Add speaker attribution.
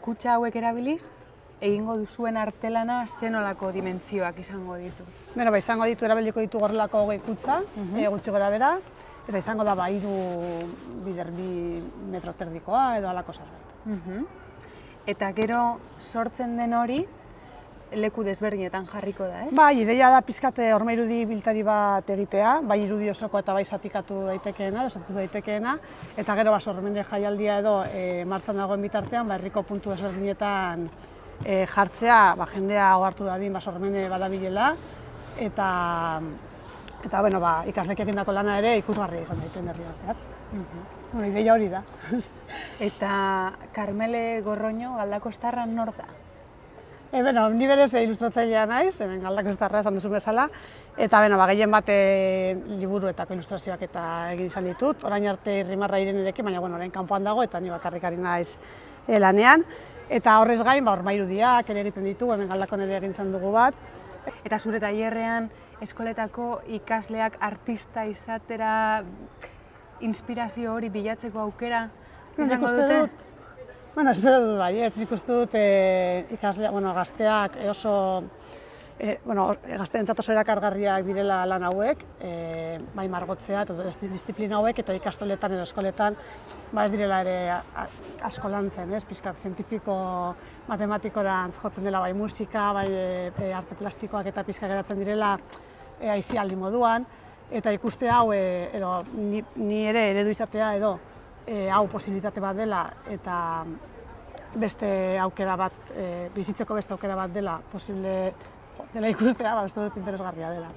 Speaker 1: kutxa hauek erabiliz, egingo duzuen artelana zenolako dimentsioak izango ditu?
Speaker 2: Beno, izango ditu, erabiliko ditu horrelako 20 kutxa, gutxi gora bera, eta izango da 3 metro terdikoa edo halako zerbait.
Speaker 1: Eta gero sortzen den hori, leku desberdinetan jarriko da, ez?
Speaker 2: Bai, ideia da pizkate horma irudi biltari bat egitea, bai irudi osoko eta bai zatikatu daitekeena, osatu daitekeena, eta gero sormende jaialdia edo martxan dagoen bitartean, herriko puntu desberdinetan jartzea, jendea ohartu dadin sormende badabilela, eta ikaslek egindako lana ere ikusgarria izan daiten herria zehar. Ideia hori da.
Speaker 1: Eta Karmele Gorroño, Galdakostarra nor da?
Speaker 2: Ni berez ilustratzailea naiz, hemen Galdakostarra esan duzun bezala, eta gehien bat liburuetako ilustrazioak eta egin izan ditut. Orain arte Irrimarra Irenerekin, baina orain kanpoan dago eta ni bakarrik ari naiz lanean. Eta horrez gain, horma irudiak ere egiten ditu, hemen Galdakon ere egin izan dugu bat.
Speaker 1: Eta zure tailerrean eskoletako ikasleak artista izatera inspirazio hori bilatzeko aukera izango dute?
Speaker 2: Espero dut bai, nik uste dut gazteak oso gazteentzat oso erakargarriak direla lan hauek, bai margotzea eta disiplina hauek eta ikastoletan edo eskoletan ez direla ere asko lantzen, pixkat zientifiko matematikoran jotzen dela bai musika, bai arte plastikoak eta pixka geratzen direla aisialdi moduan, eta ikuste hau edo ni ere eredu izatea edo hau posibilitate bat dela eta beste aukera bat, bizitzeko beste aukera bat dela posible dela ikustea, uste dut interesgarria dela.